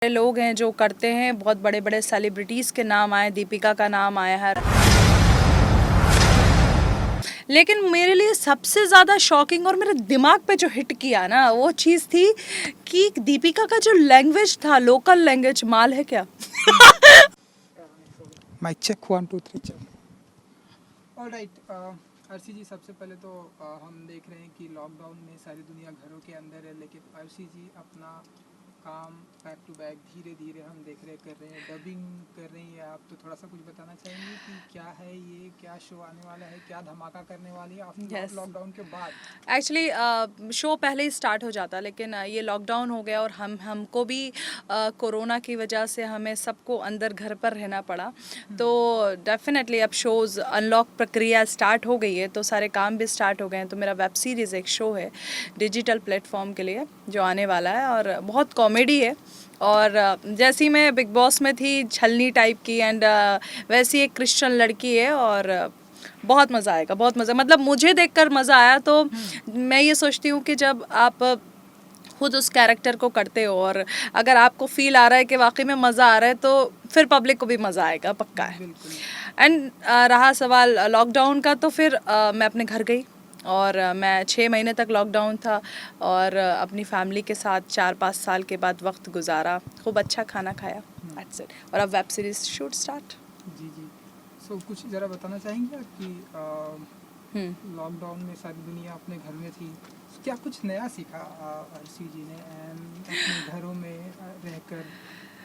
लोग हैं जो करते हैं, बहुत बड़े बड़े सेलिब्रिटीज़ के नाम आए, दीपिका का नाम आया है। लेकिन मेरे लिए सबसे ज़्यादा शॉकिंग और मेरे दिमाग पे जो हिट किया ना, वो चीज़ थी कि दीपिका का जो लैंग्वेज था, लोकल लैंग्वेज, माल है क्या? Mike check 1 2 3 check. Alright, Arshi ji, सबसे पहले तो हम देख रहे हैं कि लॉकडाउन में सारी दुनिया घरों के अंदर है, लेकिन अर्शी जी अपना काम बैक टू बैक धीरे धीरे हम देख रहे कर रहे हैं, डबिंग कर रही है आप। तो थोड़ा सा कुछ बताना चाहेंगे कि क्या है ये, क्या शो आने वाला है, क्या धमाका करने वाली है आफ्टर Yes. लॉकडाउन के बाद? एक्चुअली शो पहले ही स्टार्ट हो जाता, लेकिन ये लॉकडाउन हो गया और हमको भी कोरोना की वजह से हमें सबको अंदर घर पर रहना पड़ा। तो डेफिनेटली अब शोज़ अनलॉक प्रक्रिया स्टार्ट हो गई है, तो सारे काम भी स्टार्ट हो गए हैं। तो मेरा वेब सीरीज़ एक शो है डिजिटल प्लेटफॉर्म के लिए जो आने वाला है, और बहुत कॉमेडी है। और जैसी मैं बिग बॉस में थी, छलनी टाइप की, एंड वैसी एक क्रिश्चियन लड़की है, और बहुत मज़ा आएगा, बहुत मज़ा, मतलब मुझे देखकर मज़ा आया। तो मैं ये सोचती हूँ कि जब आप खुद उस कैरेक्टर को करते हो और अगर आपको फील आ रहा है कि वाकई में मज़ा आ रहा है, तो फिर पब्लिक को भी मज़ा आएगा, पक्का है। एंड रहा सवाल लॉकडाउन का, तो फिर मैं अपने घर गई और मैं 6 महीने तक लॉकडाउन था, और अपनी फैमिली के साथ 4-5 साल के बाद वक्त गुजारा, खूब अच्छा खाना खाया, दैट्स इट। और अब वेब सीरीज शूट स्टार्ट। जी जी। सो कुछ ज़रा बताना चाहेंगे आप कि लॉकडाउन में सारी दुनिया अपने घर में थी, क्या कुछ नया सीखा अर्शी जी ने एंड अपने घरों में रहकर?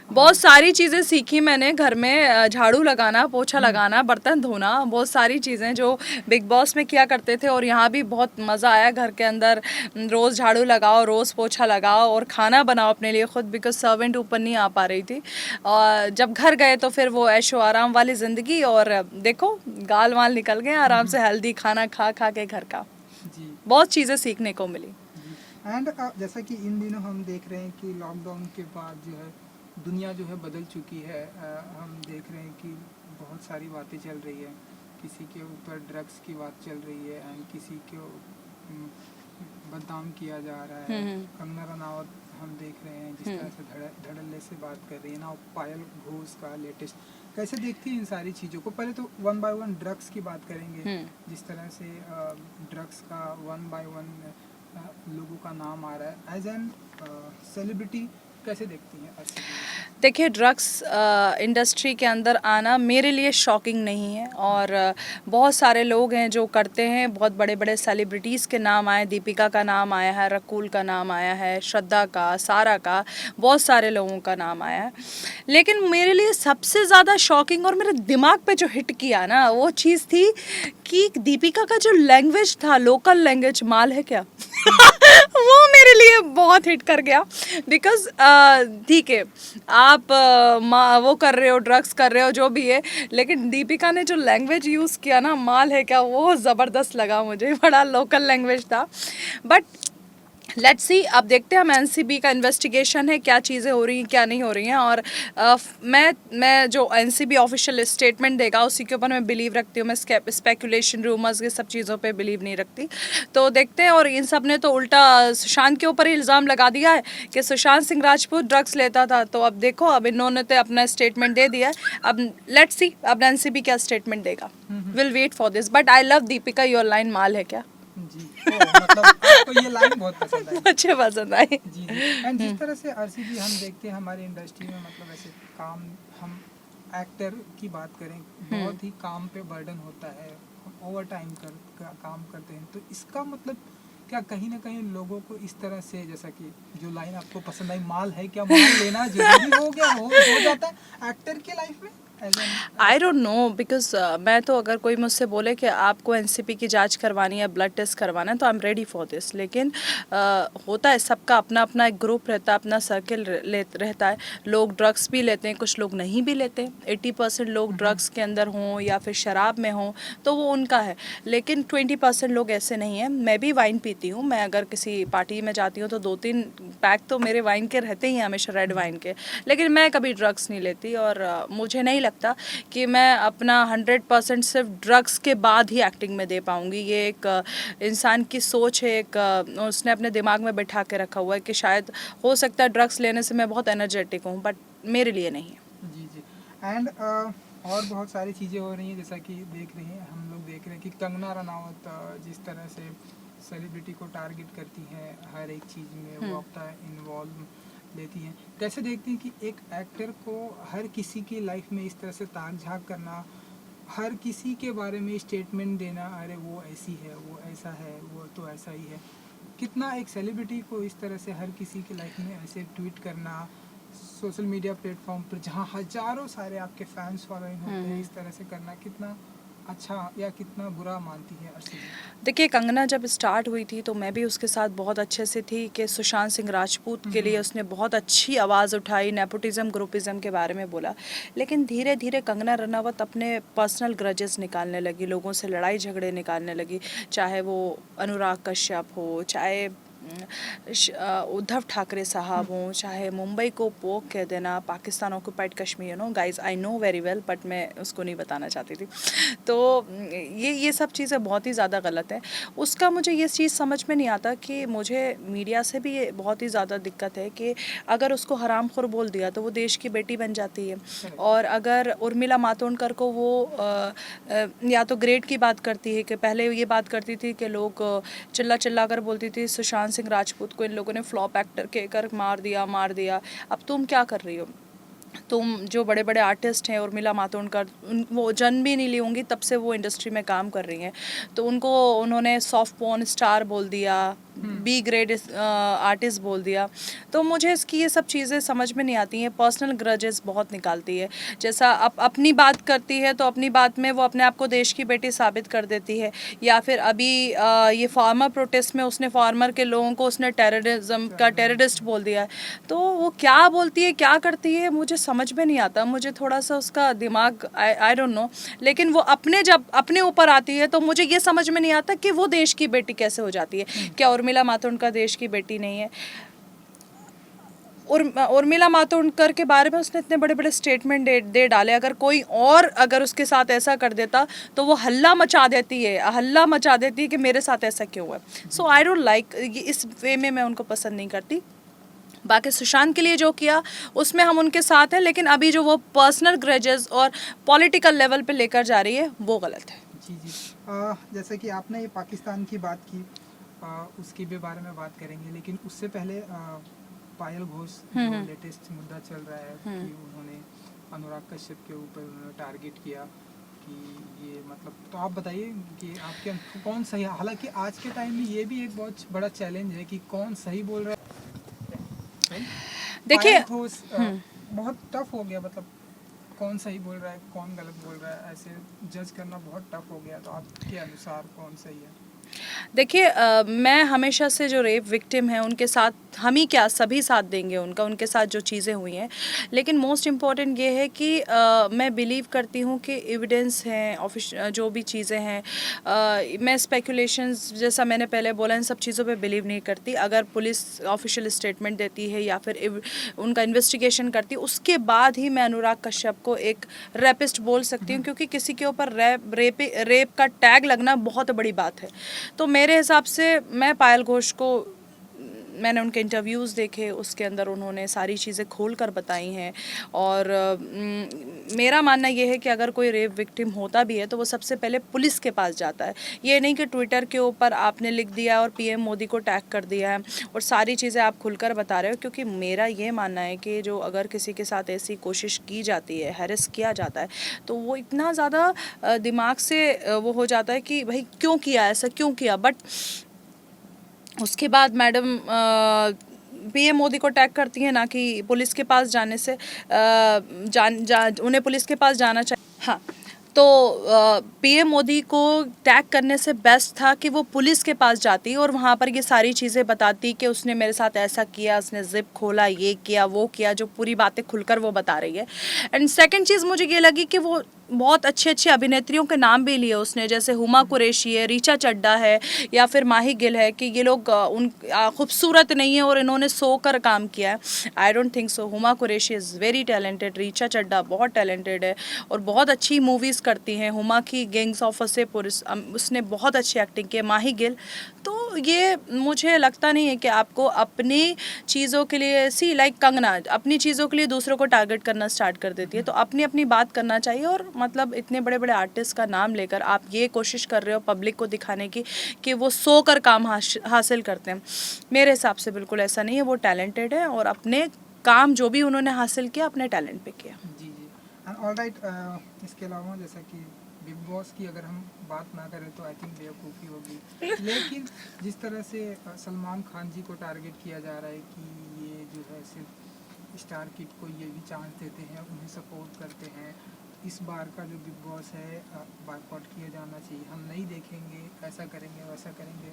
बहुत सारी चीज़ें सीखी मैंने घर में, झाड़ू लगाना, पोछा लगाना, बर्तन धोना, बहुत सारी चीज़ें जो बिग बॉस में किया करते थे, और यहाँ भी बहुत मज़ा आया घर के अंदर। रोज़ झाड़ू लगाओ, रोज़ पोछा लगाओ, और खाना बनाओ अपने लिए खुद, बिकॉज सर्वेंट ऊपर नहीं आ पा रही थी। और जब घर गए तो फिर वो ऐशो आराम वाली ज़िंदगी, और देखो गाल वाल निकल गए आराम से, हेल्दी खाना खा खा के घर का। जी। बहुत चीज़ें सीखने को मिली। एंड जैसा कि इन दिनों हम देख रहे हैं कि लॉकडाउन के बाद जो है दुनिया जो है बदल चुकी है। हम देख रहे हैं कि बहुत सारी बातें चल रही है, किसी के ऊपर ड्रग्स की बात चल रही है एंड किसी को बदनाम किया जा रहा है। कंगना रनावत हम देख रहे हैं जिस तरह से धड़ल्ले से बात कर रही है ना, पायल घोष का लेटेस्ट। कैसे देखती है इन सारी चीज़ों को? पहले तो 1 बाय 1 ड्रग्स की बात करेंगे, जिस तरह से ड्रग्स का 1 बाय 1 लोगों का नाम आ रहा है। एज एन सेलिब्रिटी कैसे देखती हैं अर्शी जी? देखिए, ड्रग्स इंडस्ट्री के अंदर आना मेरे लिए शॉकिंग नहीं है, और बहुत सारे लोग हैं जो करते हैं, बहुत बड़े बड़े सेलिब्रिटीज़ के नाम आए, दीपिका का नाम आया है, रकुल का नाम आया है, श्रद्धा का, सारा का, बहुत सारे लोगों का नाम आया है। लेकिन मेरे लिए सबसे ज़्यादा शॉकिंग और मेरे दिमाग पे जो हिट किया ना, वो चीज़ थी कि दीपिका का जो लैंग्वेज था, लोकल लैंग्वेज, माल है क्या? वो मेरे लिए बहुत हिट कर गया, बिकॉज ठीक है, आप वो कर रहे हो, ड्रग्स कर रहे हो, जो भी है, लेकिन दीपिका ने जो लैंग्वेज यूज़ किया ना, माल है क्या, वो ज़बरदस्त लगा मुझे, बड़ा लोकल लैंग्वेज था। बट लेट्स सी, अब देखते हैं, हम एनसीबी का इन्वेस्टिगेशन है, क्या चीज़ें हो रही हैं, क्या नहीं हो रही हैं। और मैं जो एनसीबी ऑफिशियल स्टेटमेंट देगा उसी के ऊपर मैं बिलीव रखती हूँ। मैं स्पेकुलेशन, रूमर्स, ये सब चीज़ों पे बिलीव नहीं रखती। तो देखते हैं। और इन सब ने तो उल्टा सुशांत के ऊपर ही इल्ज़ाम लगा दिया है कि सुशांत सिंह राजपूत ड्रग्स लेता था। तो अब देखो, अब इन्होंने तो अपना स्टेटमेंट दे दिया है, अब लेट्स सी अब एनसीबी क्या स्टेटमेंट देगा। Will wait for this, but I love Deepika, your line माल है क्या। जी। मतलब आपको ये लाइन बहुत पसंद आई? मुझे पसंद आई। जी जी। एंड जिस तरह से अर्शी जी हम देखते हैं हमारी इंडस्ट्री में, मतलब ऐसे काम, हम एक्टर की बात करें, बहुत ही काम पे बर्डन होता है, ओवर टाइम काम करते हैं। तो इसका मतलब क्या कहीं ना कहीं लोगों को इस तरह से, जैसा कि जो लाइन आपको पसंद आई, माल है क्या, माल लेना जरूरी हो गया, हो जाता है एक्टर के लाइफ में? आई डोंट नो, बिकॉज मैं तो, अगर कोई मुझसे बोले कि आपको एनसीपी की जांच करवानी है, ब्लड टेस्ट करवाना है, तो I am ready for this. लेकिन होता है, सबका अपना अपना एक ग्रुप रहता है, अपना सर्किल रहता है। लोग ड्रग्स भी लेते हैं, कुछ लोग नहीं भी लेते। 80% लोग ड्रग्स के अंदर हों या फिर शराब में हों, तो वो उनका है। लेकिन 20% लोग ऐसे नहीं हैं। मैं भी वाइन पीती हूँ, मैं अगर किसी पार्टी में जाती हूँ तो 2-3 पैक तो मेरे वाइन के रहते ही हैं हमेशा, रेड वाइन के। लेकिन मैं कभी ड्रग्स नहीं लेती, और मुझे नहीं लगता कि मैं अपना 100% सिर्फ ड्रग्स के बाद ही एक्टिंग में दे पाऊँगी। ये एक इंसान की सोच है, एक उसने अपने दिमाग में बैठा के रखा हुआ है कि शायद हो सकता है ड्रग्स लेने से मैं बहुत एनर्जेटिक हूँ, बट मेरे लिए नहीं है। जी जी। एंड और बहुत सारी चीज़ें हो रही हैं, जैसा कि देख रहे हैं, हम लोग देख रहे हैं कि कंगना रनावत जिस तरह से सेलिब्रिटी को टारगेट करती हैं हर एक चीज़ में, वो अपना इन्वॉल्व लेती हैं। कैसे देखती हैं कि एक एक्टर को हर किसी की लाइफ में इस तरह से ताक झांक करना, हर किसी के बारे में स्टेटमेंट देना, अरे वो ऐसी है, वो ऐसा है, वो तो ऐसा ही है। कितना एक सेलिब्रिटी को इस तरह से हर किसी की लाइफ में ऐसे ट्वीट करना, सोशल मीडिया प्लेटफॉर्म पर जहाँ हजारों सारे आपके फैंस फॉलोइंग होते हैं, इस तरह से करना कितना अच्छा या कितना बुरा मानती है अर्शी? देखिए, कंगना जब स्टार्ट हुई थी तो मैं भी उसके साथ बहुत अच्छे से थी कि सुशांत सिंह राजपूत के लिए उसने बहुत अच्छी आवाज़ उठाई, नेपोटिज्म ग्रुपिज्म के बारे में बोला। लेकिन धीरे धीरे कंगना रनावत अपने पर्सनल ग्रजेस निकालने लगी, लोगों से लड़ाई झगड़े निकालने लगी, चाहे वो अनुराग कश्यप हो, चाहे उद्धव ठाकरे साहब हों, चाहे मुंबई को पोक कह देना, Pakistan occupied Kashmir, you know guys, I know very well, but मैं उसको नहीं बताना चाहती थी। तो ये सब चीज़ें बहुत ही ज़्यादा गलत है। उसका मुझे ये चीज़ समझ में नहीं आता कि मुझे मीडिया से भी ये बहुत ही ज़्यादा दिक्कत है कि अगर उसको हरामखोर बोल दिया तो वो देश की बेटी बन जाती है, और अगर उर्मिला मातोंडकर को वो या तो ग्रेड की बात करती है कि पहले ये बात करती थी कि लोग चिल्ला चिल्ला कर बोलती थी सुशांत सिंह राजपूत को इन लोगों ने फ्लॉप एक्टर कहकर मार दिया। अब तुम क्या कर रही हो? तुम जो बड़े बड़े आर्टिस्ट हैं, उर्मिला मातोंडकर, वो जन्म भी नहीं ली होंगी तब से वो इंडस्ट्री में काम कर रही हैं, तो उनको उन्होंने सॉफ्ट पोर्न स्टार बोल दिया, बी ग्रेड आर्टिस्ट बोल दिया। तो मुझे इसकी ये सब चीज़ें समझ में नहीं आती हैं। पर्सनल ग्रजेस बहुत निकालती है। जैसा अपनी बात करती है तो अपनी बात में वो अपने आप को देश की बेटी साबित कर देती है, या फिर अभी ये फार्मर प्रोटेस्ट में उसने फार्मर के लोगों को उसने टेररिज्म का टेररिस्ट बोल दिया है। तो वो क्या बोलती है, क्या करती है, मुझे समझ में नहीं आता। मुझे थोड़ा सा उसका दिमाग आई डोंट नो, लेकिन वो जब अपने ऊपर आती है तो मुझे ये समझ में नहीं आता कि वो देश की बेटी कैसे हो जाती है। क्या उर्मिला मातोंडकर देश की बेटी नहीं है? उर्मिला मातोंडकर के बारे में उसने इतने बड़े बड़े स्टेटमेंट दे डाले, अगर उसके साथ ऐसा कर देता तो वो हल्ला मचा देती है कि मेरे साथ ऐसा क्यों हुआ। सो आई डोंट लाइक, इस वे में मैं उनको पसंद नहीं करती। बाकी सुशांत के लिए जो किया उसमें हम उनके साथ हैं, लेकिन अभी जो वो पर्सनल ग्रजेस और पॉलिटिकल लेवल पे लेकर जा रही है वो गलत है। जी जी। जैसे कि आपने ये पाकिस्तान की बात की, उसके भी बारे में बात करेंगे, लेकिन उससे पहले पायल घोष जो लेटेस्ट मुद्दा चल रहा है कि उन्होंने अनुराग कश्यप के ऊपर उन्होंने टारगेट किया कि ये मतलब, तो आप बताइए कि आपके कौन सही, हालांकि आज के टाइम में ये भी एक बहुत बड़ा चैलेंज है कि कौन सही बोल रहा है। देखिए, बहुत टफ हो गया, मतलब कौन सही बोल रहा है, कौन गलत बोल रहा है, ऐसे जज करना बहुत टफ हो गया। तो आपके अनुसार कौन सही है? देखिए, मैं हमेशा से जो रेप विक्टिम हैं उनके साथ, हम ही क्या सभी साथ देंगे उनके साथ जो चीज़ें हुई हैं, लेकिन मोस्ट इम्पॉर्टेंट ये है कि मैं बिलीव करती हूँ कि एविडेंस हैं, जो भी चीज़ें हैं, मैं स्पेकुलेशंस, जैसा मैंने पहले बोला, इन सब चीज़ों पे बिलीव नहीं करती। अगर पुलिस ऑफिशियल स्टेटमेंट देती है या फिर उनका इन्वेस्टिगेशन करती है, उसके बाद ही मैं अनुराग कश्यप को एक रेपिस्ट बोल सकती हूँ, क्योंकि किसी के ऊपर रेप का टैग लगना बहुत बड़ी बात है। तो मेरे हिसाब से मैं पायल घोष को, मैंने उनके इंटरव्यूज़ देखे, उसके अंदर उन्होंने सारी चीज़ें खोल कर बताई हैं, और मेरा मानना ये है कि अगर कोई रेप विक्टिम होता भी है तो वो सबसे पहले पुलिस के पास जाता है। ये नहीं कि ट्विटर के ऊपर आपने लिख दिया और पीएम मोदी को टैग कर दिया है और सारी चीज़ें आप खुलकर बता रहे हो, क्योंकि मेरा ये मानना है कि जो अगर किसी के साथ ऐसी कोशिश की जाती है, हैरेस किया जाता है, तो वो इतना ज़्यादा दिमाग से वो हो जाता है कि भाई क्यों किया, ऐसा क्यों किया। बट उसके बाद मैडम पीएम मोदी को टैग करती हैं, ना कि पुलिस के पास जाने से उन्हें पुलिस के पास जाना चाहिए। हाँ, तो पीएम मोदी को टैग करने से बेस्ट था कि वो पुलिस के पास जाती और वहाँ पर ये सारी चीज़ें बताती कि उसने मेरे साथ ऐसा किया, उसने जिप खोला, ये किया, वो किया, जो पूरी बातें खुलकर वो बता रही है। एंड सेकंड चीज़ मुझे ये लगी कि वो बहुत अच्छी अच्छी अभिनेत्रियों के नाम भी लिए उसने, जैसे हुमा कुरैशी है, रीचा चड्ढा है, या फिर माही गिल है, कि ये लोग खूबसूरत नहीं है और इन्होंने सोकर काम किया है। I don't think so. Huma Qureshi is very talented, Richa Chadha बहुत टैलेंटेड है और बहुत अच्छी मूवीज़ करती हैं। हुमा की गैंग्स ऑफ वसेपुर उसने बहुत अच्छी एक्टिंग की है। माही गिल, तो ये मुझे लगता नहीं है कि आपको अपनी चीज़ों के लिए लाइक कंगना अपनी चीज़ों के लिए दूसरों को टारगेट करना स्टार्ट कर देती है। तो अपनी अपनी बात करना चाहिए, और मतलब इतने बड़े बड़े आर्टिस्ट का नाम लेकर आप ये कोशिश कर रहे हो पब्लिक को दिखाने की कि वो सो कर काम हासिल करते हैं, मेरे हिसाब से बिल्कुल ऐसा नहीं है। वो टैलेंटेड है और अपने काम जो भी उन्होंने हासिल किया अपने टैलेंट पे किया। जी जी। ऑलराइट, इसके अलावा जैसा कि बिग बॉस की अगर हम बात ना करें तो आई थिंक बेवकूफ़ी होगी, लेकिन जिस तरह से सलमान खान जी को टारगेट किया जा रहा है कि ये जो है सिर्फ स्टार किड को ये भी चांस देते हैं, उन्हें सपोर्ट करते हैं, इस बार का जो बिग बॉस है बायकॉट किया जाना चाहिए, हम नहीं देखेंगे, ऐसा करेंगे वैसा करेंगे,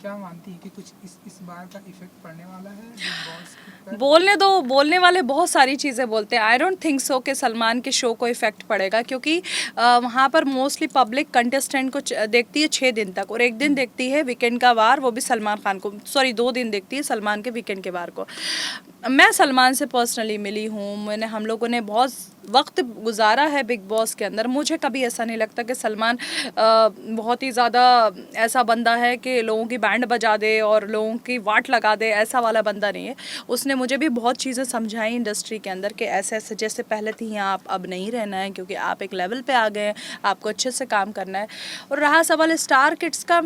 क्या मानती है कि कुछ इस बार का इफेक्ट पड़ने वाला है बिग बॉस पर? बोलने दो, बोलने वाले बहुत सारी चीज़ें बोलते हैं। आई डोंट थिंक सो कि सलमान के शो को इफेक्ट पड़ेगा, क्योंकि वहाँ पर मोस्टली पब्लिक कंटेस्टेंट को देखती है 6 दिन तक, और एक दिन देखती है वीकेंड का वार, वो भी सलमान खान को, सॉरी 2 दिन देखती है सलमान के वीकेंड के वार को। मैं सलमान से पर्सनली मिली हूँ, हम लोगों ने बहुत वक्त गुजारा है बिग बॉस के अंदर। मुझे कभी ऐसा नहीं लगता कि सलमान बहुत ही ज़्यादा ऐसा बंदा है कि लोगों की बैंड बजा दे और लोगों की वाट लगा दे, ऐसा वाला बंदा नहीं है। उसने मुझे भी बहुत चीज़ें समझाई इंडस्ट्री के अंदर कि ऐसे ऐसे जैसे पहले थी आप अब नहीं रहना है, क्योंकि आप एक लेवल पे आ गए हैं, आपको अच्छे से काम करना है। और रहा सवाल स्टार किड्स का,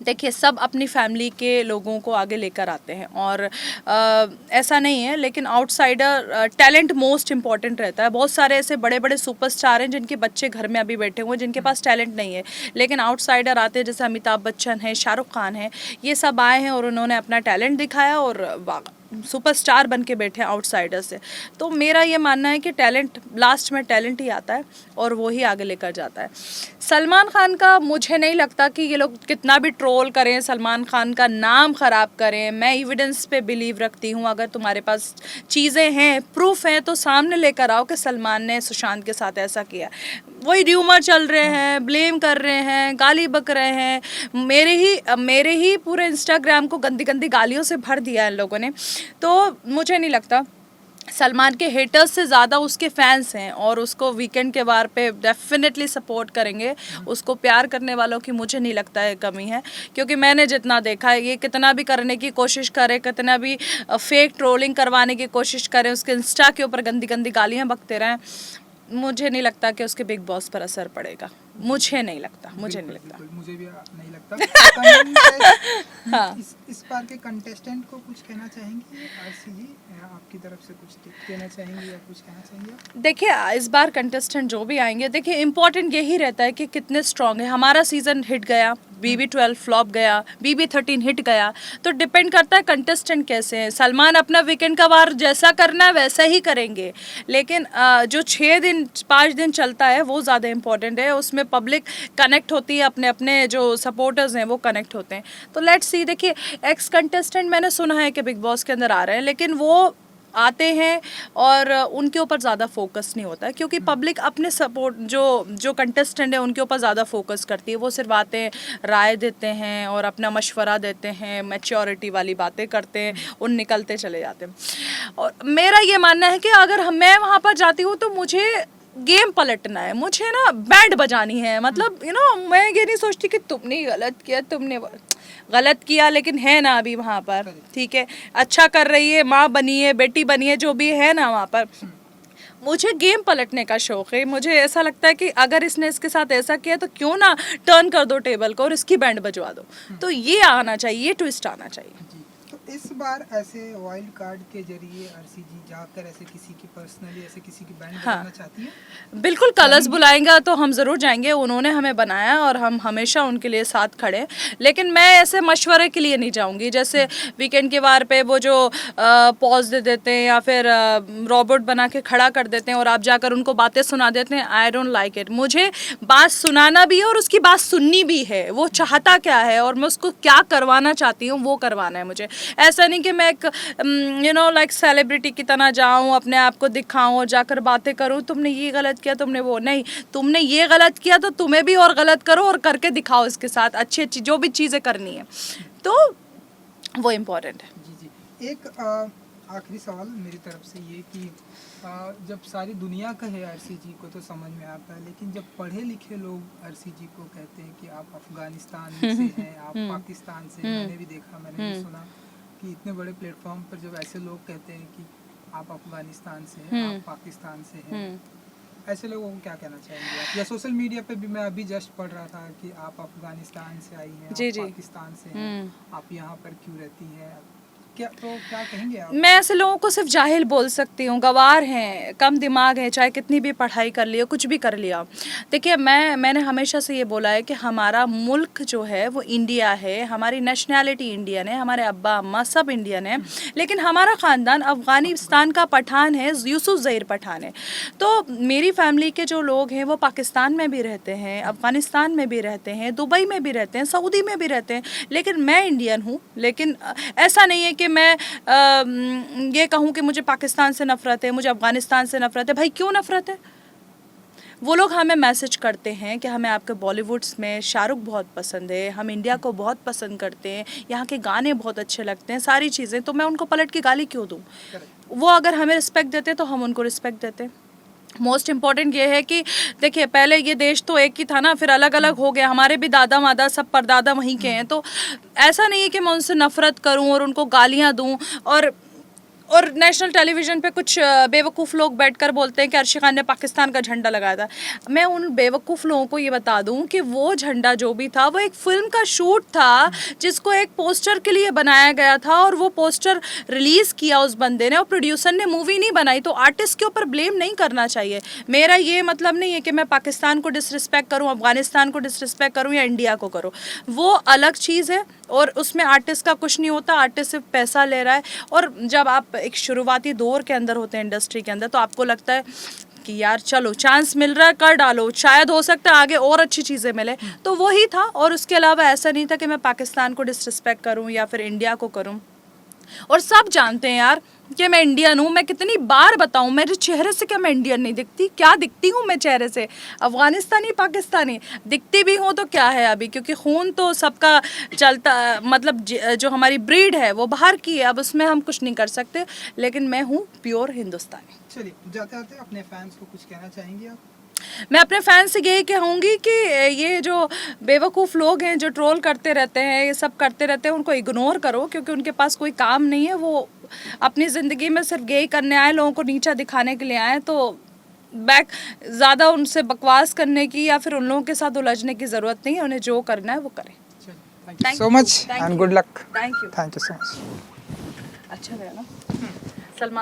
देखिए सब अपनी फैमिली के लोगों को आगे लेकर आते हैं, और ऐसा नहीं है, लेकिन आउटसाइडर टैलेंट मोस्ट इम्पॉर्टेंट रहता है। बहुत सारे ऐसे बड़े बड़े सुपरस्टार हैं जिनके बच्चे घर में अभी बैठे हुए हैं, जिनके पास टैलेंट नहीं है, लेकिन आउटसाइडर आते हैं, जैसे अमिताभ बच्चन है, शाहरुख खान है, ये सब आए हैं और उन्होंने अपना टैलेंट दिखाया और सुपरस्टार बन के बैठे आउटसाइडर से। तो मेरा ये मानना है कि टैलेंट, लास्ट में टैलेंट ही आता है और वो ही आगे लेकर जाता है। सलमान खान का मुझे नहीं लगता कि ये लोग कितना भी ट्रोल करें, सलमान खान का नाम ख़राब करें। मैं एविडेंस पे बिलीव रखती हूँ। अगर तुम्हारे पास चीज़ें हैं, प्रूफ हैं, तो सामने लेकर आओ कि सलमान ने सुशांत के साथ ऐसा किया। वही र्यूमर चल रहे हैं, ब्लेम कर रहे हैं, गाली बक रहे हैं। मेरे ही पूरे इंस्टाग्राम को गंदी गंदी गालियों से भर दिया है इन लोगों ने। तो मुझे नहीं लगता, सलमान के हेटर्स से ज़्यादा उसके फैंस हैं और उसको वीकेंड के वार पे डेफिनेटली सपोर्ट करेंगे। उसको प्यार करने वालों की मुझे नहीं लगता है कमी है, क्योंकि मैंने जितना देखा है, ये कितना भी करने की कोशिश करे, कितना भी फेक ट्रोलिंग करवाने की कोशिश करें, उसके इंस्टा के ऊपर गंदी गंदी गालियाँ बकते रहें, मुझे नहीं लगता कि उसके बिग बॉस पर असर पड़ेगा। मुझे नहीं लगता। मुझे नहीं भी नहीं लगता। हाँ, इस बार के कंटेस्टेंट को कुछ कहना चाहेंगी आरसी जी, आपकी तरफ से कुछ टिप देना चाहेंगी या कुछ कहना चाहेंगे? देखिए इस बार कंटेस्टेंट जो भी आएंगे, देखिए इम्पॉर्टेंट यही रहता है कि कितने स्ट्रांग है। हमारा सीज़न हिट गया, BB12 फ्लॉप गया, BB13 हिट गया, तो डिपेंड करता है कंटेस्टेंट कैसे हैं। सलमान अपना वीकेंड का वार जैसा करना है वैसा ही करेंगे, लेकिन जो 6 दिन 5 दिन चलता है वो ज़्यादा इम्पॉर्टेंट है। उसमें पब्लिक कनेक्ट होती है, अपने अपने जो सपोर्टर्स हैं वो कनेक्ट होते हैं। तो लेट्स सी। देखिए एक्स कंटेस्टेंट मैंने सुना है कि बिग बॉस के अंदर आ रहे हैं, लेकिन वो आते हैं और उनके ऊपर ज़्यादा फोकस नहीं होता है, क्योंकि पब्लिक अपने सपोर्ट जो कंटेस्टेंट है उनके ऊपर ज़्यादा फोकस करती है। वो सिर्फ आते हैं, राय देते हैं और अपना मशवरा देते हैं, मैच्योरिटी वाली बातें करते हैं, उन निकलते चले जाते हैं। और मेरा ये मानना है कि अगर मैं वहाँ पर जाती हूँ तो मुझे गेम पलटना है, मुझे ना बैंड बजानी है। मतलब मैं ये नहीं सोचती कि तुमने गलत किया, तुमने गलत किया, लेकिन है ना अभी वहाँ पर, ठीक है, अच्छा कर रही है, माँ बनी है, बेटी बनी है, जो भी है ना वहाँ पर, मुझे गेम पलटने का शौक़ है। मुझे ऐसा लगता है कि अगर इसने इसके साथ ऐसा किया तो क्यों ना टर्न कर दो टेबल को और इसकी बैंड बजवा दो। तो ये आना चाहिए, ये ट्विस्ट आना चाहिए। तो इस बार ऐसे वाइल्ड कार्ड के जरिए आरसी जी जाकर ऐसे किसी की पर्सनली ऐसे किसी की बैंड बजाना चाहती है? बिल्कुल, कलर्स बुलाएंगा तो हम ज़रूर जाएंगे। उन्होंने हमें बनाया और हम हमेशा उनके लिए साथ खड़े हैं, लेकिन मैं ऐसे मशवरे के लिए नहीं जाऊंगी। जैसे वीकेंड के वार पे वो जो पॉज दे देते हैं या फिर रोबोट बना के खड़ा कर देते हैं और आप जाकर उनको बातें सुना देते हैं, आई डोंट लाइक इट। मुझे बात सुनाना भी है और उसकी बात सुननी भी है, वो चाहता क्या है और मैं उसको क्या करवाना चाहती हूँ वो करवाना है मुझे। ऐसा नहीं कि मैं एक यू नो लाइक सेलिब्रिटी की तरह जाऊँ, अपने आप को दिखाऊँ, जाकर बातें करूँ, तुमने ये गलत किया, तुमने वो नहीं, तुमने ये गलत किया तो तुम्हें भी और गलत करो और करके दिखाओ इसके साथ अच्छी अच्छी जो भी चीज़ें करनी है, तो वो इम्पोर्टेंट है। जी जी। एक आखिरी सवाल मेरी तरफ से ये कि जब सारी दुनिया कहे आरसी जी को तो समझ में आता है, लेकिन जब पढ़े लिखे लोग आरसी जी को कहते हैं कि आप अफगानिस्तान से हैं, आप पाकिस्तान से हैं, मैंने भी देखा, मैंने भी सुना कि इतने बड़े प्लेटफॉर्म पर जब ऐसे लोग कहते हैं कि आप अफगानिस्तान से हैं, आप पाकिस्तान से हैं, ऐसे लोगों को क्या कहना चाहेंगे आप? या सोशल मीडिया पे भी मैं अभी जस्ट पढ़ रहा था कि आप अफगानिस्तान से आई हैं, जी आप जी। पाकिस्तान से हैं, आप यहाँ पर क्यों रहती हैं, क्या कहेंगे आप? मैं ऐसे लोगों को सिर्फ जाहिल बोल सकती हूँ, गवार हैं, कम दिमाग है, चाहे कितनी भी पढ़ाई कर लिया, कुछ भी कर लिया। देखिए मैंने हमेशा से ये बोला है कि हमारा मुल्क जो है वो इंडिया है, हमारी नेशनैलिटी इंडियन है, हमारे अब्बा अम्मा सब इंडियन है, लेकिन हमारा ख़ानदान अफ़गानिस्तान का पठान है, यूसुफ ज़हीर पठान है। तो मेरी फैमिली के जो लोग हैं वो पाकिस्तान में भी रहते हैं, अफ़गानिस्तान में भी रहते हैं, दुबई में भी रहते हैं, सऊदी में भी रहते हैं, लेकिन मैं इंडियन हूँ। लेकिन ऐसा नहीं है कि मैं ये कहूँ कि मुझे पाकिस्तान से नफ़रत है, मुझे अफ़गानिस्तान से नफ़रत है। भाई क्यों नफ़रत है? वो लोग हमें मैसेज करते हैं कि हमें आपके बॉलीवुड्स में शाहरुख बहुत पसंद है, हम इंडिया को बहुत पसंद करते हैं, यहाँ के गाने बहुत अच्छे लगते हैं, सारी चीज़ें, तो मैं उनको पलट के गाली क्यों दूँ? वो अगर हमें रिस्पेक्ट देते तो हम उनको रिस्पेक्ट देते। मोस्ट इम्पॉर्टेंट ये है कि देखिए पहले ये देश तो एक ही था ना, फिर अलग अलग हो गया, हमारे भी दादा मादा सब परदादा वहीं के हैं, तो ऐसा नहीं है कि मैं उनसे नफ़रत करूं और उनको गालियां दूं। और नेशनल टेलीविज़न पे कुछ बेवकूफ़ लोग बैठकर बोलते हैं कि अर्शी खान ने पाकिस्तान का झंडा लगाया था। मैं उन बेवकूफ़ लोगों को ये बता दूं कि वो झंडा जो भी था वो एक फ़िल्म का शूट था, जिसको एक पोस्टर के लिए बनाया गया था, और वो पोस्टर रिलीज़ किया उस बंदे ने, और प्रोड्यूसर ने मूवी नहीं बनाई। तो आर्टिस्ट के ऊपर ब्लेम नहीं करना चाहिए। मेरा ये मतलब नहीं है कि मैं पाकिस्तान को डिसरिस्पेक्ट करूँ, अफ़गानिस्तान को डिसरिस्पेक्ट करूँ या इंडिया को करूँ, वो अलग चीज़ है, और उसमें आर्टिस्ट का कुछ नहीं होता। आर्टिस्ट सिर्फ पैसा ले रहा है, और जब आप एक शुरुआती दौर के अंदर होते हैं इंडस्ट्री के अंदर, तो आपको लगता है कि यार चलो चांस मिल रहा है कर डालो, शायद हो सकता है आगे और अच्छी चीज़ें मिले, तो वही था। और उसके अलावा ऐसा नहीं था कि मैं पाकिस्तान को डिसरिस्पेक्ट करूं या फिर इंडिया को करूं। और सब जानते हैं यार कि मैं इंडियन हूँ। मैं कितनी बार बताऊँ, मेरे चेहरे से क्या मैं इंडियन नहीं दिखती? क्या दिखती हूँ मैं चेहरे से? अफ़गानिस्तानी पाकिस्तानी दिखती भी हूँ तो क्या है अभी, क्योंकि खून तो सबका चलता, मतलब जो हमारी ब्रीड है वो बाहर की है, अब उसमें हम कुछ नहीं कर सकते, लेकिन मैं हूँ प्योर हिंदुस्तानी। चलिए जाते जाते अपने फैंस को कुछ कहना चाहेंगे आप? मैं अपने फैंस से यही कहूँगी कि ये जो बेवकूफ़ लोग हैं जो ट्रोल करते रहते हैं, ये सब करते रहते हैं, उनको इग्नोर करो, क्योंकि उनके पास कोई काम नहीं है। वो अपनी ज़िंदगी में सिर्फ यही करने आए, लोगों को नीचा दिखाने के लिए आए। तो ज़्यादा उनसे बकवास करने की या फिर उन लोगों के साथ उलझने की ज़रूरत नहीं है। उन्हें जो करना है वो करें। Thank you so much and good luck. Thank you so much. अच्छा लगा ना?